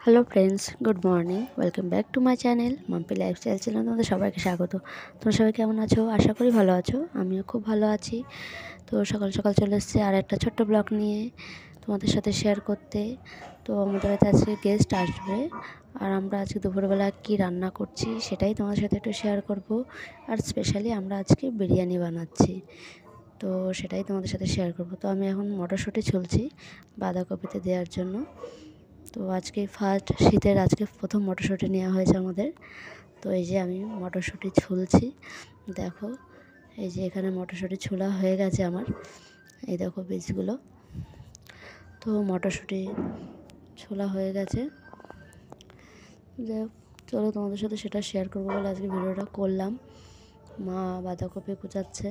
Hello friends, good morning. Welcome back to my channel Mampi lifestyle channel. তোমাদের সবাইকে স্বাগত। তোমরা সবাই কেমন আছো? আশা করি ভালো আছো। আমিও খুব ভালো আছি। তো সকাল সকাল চলে এসেছি আর একটা ছোট্ট ব্লগ নিয়ে তোমাদের সাথে শেয়ার করতে। তো আমাদের বাড়িতে আজকে গেস্ট আসবে, আর আমরা আজকে দুপুরবেলা কী রান্না করছি সেটাই তোমাদের সাথে একটু শেয়ার করব। আর স্পেশালি আমরা আজকে বিরিয়ানি বানাচ্ছি, তো সেটাই তোমাদের সাথে শেয়ার করব। তো আমি এখন মটরশুঁটি ছুলছি বাঁধাকপিতে দেওয়ার জন্য। তো আজকে ফার্স্ট শীতের আজকে প্রথম মটরশুঁটি নেওয়া হয়েছে আমাদের। তো এই যে আমি মটরশুঁটি ছুলছি, দেখো এই যে এখানে মটরশুঁটি ছোলা হয়ে গেছে আমার। এই দেখো বীজগুলো। তো মটরশুঁটি ছোলা হয়ে গেছে, যাই হোক চলো তোমাদের সাথে সেটা শেয়ার করবো বলে আজকে ভিডিওটা করলাম। মা বাঁধাকপি কুচাচ্ছে,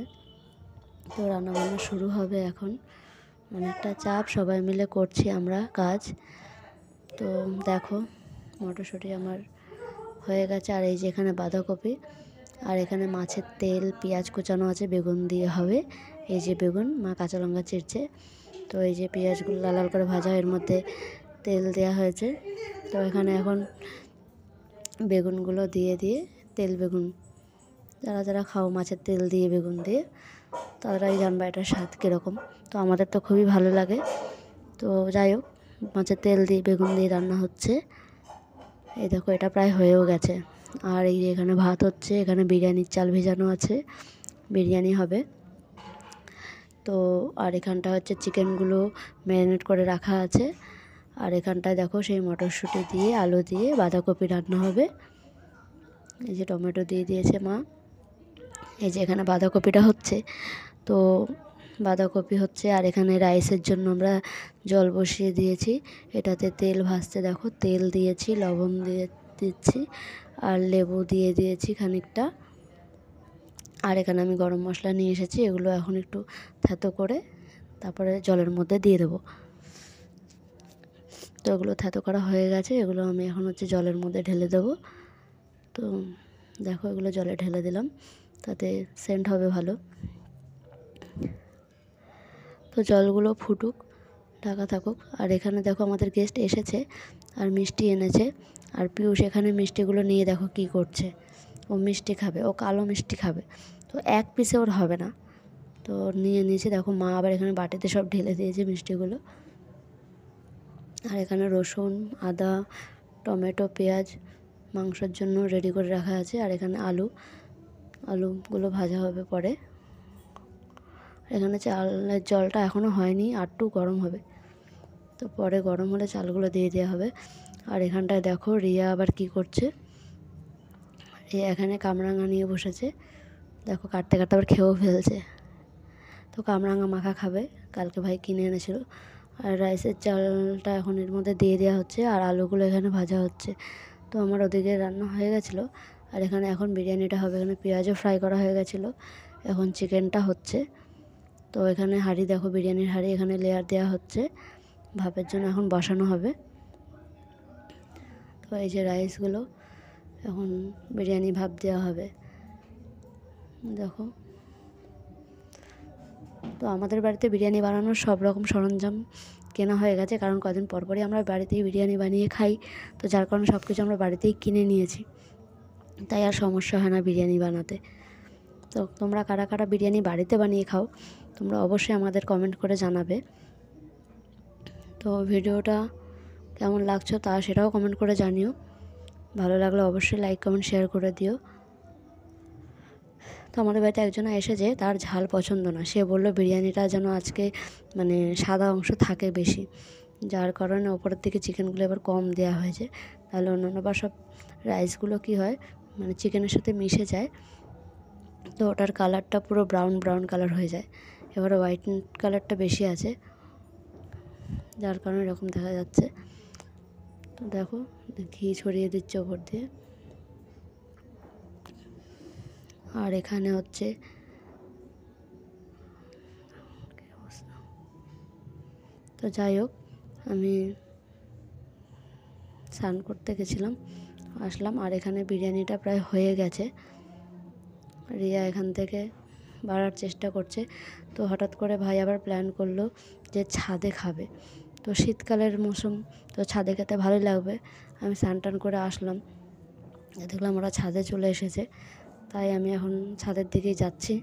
তো রান্নাবান্না শুরু হবে এখন। অনেকটা চাপ, সবাই মিলে করছি আমরা কাজ। তো দেখো মটরশুঁটি আমার হয়ে গেছে, আর এই যে এখানে বাঁধাকপি, আর এখানে মাছের তেল, পেঁয়াজ কুচানো আছে, বেগুন দিয়ে হবে। এই যে বেগুন, মা কাঁচা লঙ্কা চিরছে। তো এই যে পেঁয়াজগুলো লাল লাল করে ভাজা, এর মধ্যে তেল দেওয়া হয়েছে। তো এখানে এখন বেগুনগুলো দিয়ে তেল বেগুন, যারা যারা খাও মাছের তেল দিয়ে বেগুন দিয়ে, তারাই জানবা এটার স্বাদ কীরকম। তো আমাদের তো খুবই ভালো লাগে। তো যাই হোক, মাছের তেল দিয়ে বেগুন দিয়ে রান্না হচ্ছে। এই দেখো এটা প্রায় হয়েও গেছে। আর এই যে এখানে ভাত হচ্ছে, এখানে বিরিয়ানির চাল ভেজানো আছে, বিরিয়ানি হবে। তো আর এখানটা হচ্ছে চিকেনগুলো ম্যারিনেট করে রাখা আছে। আর এখানটায় দেখো সেই মটরশুঁটি দিয়ে, আলু দিয়ে বাঁধাকপি রান্না হবে। এই যে টমেটো দিয়ে দিয়েছে মা। এই যে এখানে বাঁধাকপিটা হচ্ছে, তো বাঁধাকপি হচ্ছে। আর এখানে রাইসের জন্য আমরা জল বসিয়ে দিয়েছি। এটাতে তেল ভাজতে, দেখো তেল দিয়েছি, লবণ দিচ্ছি, আর লেবু দিয়ে দিয়েছি খানিকটা। আর এখানে আমি গরম মশলা নিয়ে এসেছি, এগুলো এখন একটু থেতো করে তারপরে জলের মধ্যে দিয়ে দেবো। তো এগুলো থেতো করা হয়ে গেছে, এগুলো আমি এখন হচ্ছে জলের মধ্যে ঢেলে দেবো। তো দেখো এগুলো জলে ঢেলে দিলাম, তাতে সেন্ট হবে ভালো। তো জলগুলো ফুটুক, ঢাকা থাকুক। আর এখানে দেখো আমাদের গেস্ট এসেছে আর মিষ্টি এনেছে। আর পিয়ুষ এখানে মিষ্টিগুলো নিয়ে দেখো কী করছে। ও মিষ্টি খাবে, ও কালো মিষ্টি খাবে। তো এক পিসে ওর হবে না, তো নিয়ে নিয়েছে। দেখো মা আবার এখানে বাটিতে সব ঢেলে দিয়েছে মিষ্টিগুলো। আর এখানে রসুন, আদা, টমেটো, পেঁয়াজ মাংসের জন্য রেডি করে রাখা আছে। আর এখানে আলুগুলো ভাজা হবে পরে। এখানে চালের জলটা এখনও হয়নি, আরটু গরম হবে, তো পরে গরম হলে চালগুলো দিয়ে দেওয়া হবে। আর এখানটায় দেখো রিয়া আবার কি করছে। রিয়া এখানে কামরাঙা নিয়ে বসেছে, দেখো কাটতে কাটতে আবার খেয়েও ফেলছে। তো কামরাঙা মাখা খাবে, কালকে ভাই কিনে এনেছিল। আর রাইসের চালটা এখন এর মধ্যে দিয়ে দেওয়া হচ্ছে, আর আলুগুলো এখানে ভাজা হচ্ছে। তো আমার ওদিকে রান্না হয়ে গেছিলো, আর এখানে এখন বিরিয়ানিটা হবে। এখানে পেঁয়াজও ফ্রাই করা হয়ে গেছিলো, এখন চিকেনটা হচ্ছে। তো এখানে হাঁড়ি, দেখো বিরিয়ানির হাঁড়ি, এখানে লেয়ার দেওয়া হচ্ছে, ভাপের জন্য এখন বসানো হবে। তো এই যে রাইসগুলো এখন বিরিয়ানি ভাপ দেওয়া হবে, দেখো। তো আমাদের বাড়িতে বিরিয়ানি বানানোর সব রকম সরঞ্জাম কেনা হয়ে গেছে, কারণ কদিন পরপরই আমরা বাড়িতেই বিরিয়ানি বানিয়ে খাই। তো যার কারণে সব কিছু আমরা বাড়িতেই কিনে নিয়েছি, তাই আর সমস্যা হয় না বিরিয়ানি বানাতে। তো তোমরা কারা কারা বিরিয়ানি বাড়িতে বানিয়ে খাও, তোমরা অবশ্যই আমাদের কমেন্ট করে জানাবে। তো ভিডিওটা কেমন লাগছো তা সেটাও কমেন্ট করে জানিও। ভালো লাগলে অবশ্যই লাইক, কমেন্ট, শেয়ার করে দিও। তো আমাদের বাড়িতে একজন এসেছে, তার ঝাল পছন্দ না। সে বলল বিরিয়ানিটা যেন আজকে মানে সাদা অংশ থাকে বেশি, যার কারণে ওপরের দিকে চিকেনগুলো এবার কম দেওয়া হয়েছে। তাহলে অন্যান্য বা সব রাইসগুলো কী হয়, মানে চিকেনের সাথে মিশে যায়, তো ওটার কালারটা পুরো ব্রাউন ব্রাউন কালার হয়ে যায়। এবারে হোয়াইট কালারটা বেশি আছে, যার কারণে এরকম দেখা যাচ্ছে। তো দেখো ঘি ছড়িয়ে দিচ্ছে ওপর দিয়ে। আর এখানে হচ্ছে তো যাই হোক, আমি স্নান করতে গেছিলাম, আসলাম। আর এখানে বিরিয়ানিটা প্রায় হয়ে গেছে। রিয়া এখান থেকে বাড়ার চেষ্টা করছে। তো হঠাৎ করে ভাই আবার প্ল্যান করলো যে ছাদে খাবে। তো শীতকালের মৌসুম, তো ছাদে খেতে ভালোই লাগবে। আমি স্নান টান করে আসলাম, দেখলাম ওরা ছাদে চলে এসেছে, তাই আমি এখন ছাদের দিকেই যাচ্ছি।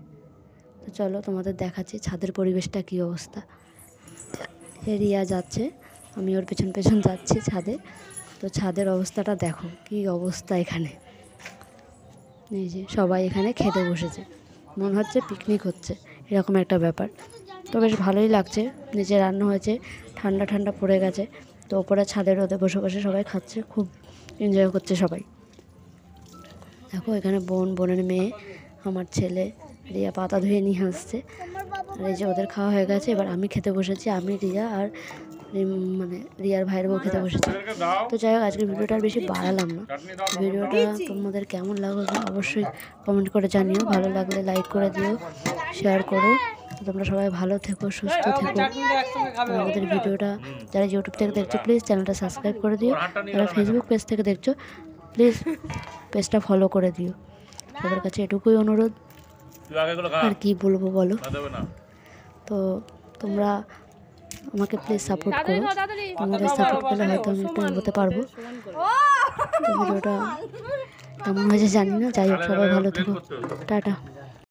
তো চলো তোমাদের দেখাচ্ছি ছাদের পরিবেশটা কী অবস্থা। রিয়া যাচ্ছে, আমি ওর পেছন পেছন যাচ্ছি ছাদে। তো ছাদের অবস্থাটা দেখো কী অবস্থা এখানে। এই যে সবাই এখানে খেতে বসেছে, মনে হচ্ছে পিকনিক হচ্ছে, এরকম একটা ব্যাপার। তো বেশ ভালোই লাগছে, নিচে রান্না হয়েছে, ঠান্ডা ঠান্ডা পড়ে গেছে। তো ওপরে ছাদের রোদে বসে বসে সবাই খাচ্ছে, খুব এনজয় করছে সবাই। দেখো এখানে বোনের মেয়ে, আমার ছেলে, রিয়া পাতা ধুয়ে নিয়ে আসছে। আর এই যে ওদের খাওয়া হয়ে গেছে, এবার আমি খেতে বসেছি, আমি রিয়া আর মানে রিয়ার ভাইয়ের বউ খেতে বসেছি। তো যাই হোক আজকের ভিডিওটা আর বেশি বাড়ালাম না। ভিডিওটা তোমাদের কেমন লাগলো অবশ্যই কমেন্ট করে জানিও, ভালো লাগলে লাইক করে দিও, শেয়ার করো। তোমরা সবাই ভালো থেকো, সুস্থ থেকো। আমাদের ভিডিওটা যারা ইউটিউব থেকে দেখছো প্লিজ চ্যানেলটা সাবস্ক্রাইব করে দিও, যারা ফেসবুক পেজ থেকে দেখছো প্লিজ পেজটা ফলো করে দিও। সবার কাছে এটুকুই অনুরোধ, আর কি বলবো বলো। তো তোমরা আমাকে প্লিজ সাপোর্ট করো, তোমাদের সাপোর্ট পেলে হয়তো আমি একটু এগোতে পারবো। তো ভিডিওটা কেমন হয়েছে জানি না, যাই হোক সবাই ভালো থেকো, টাটা।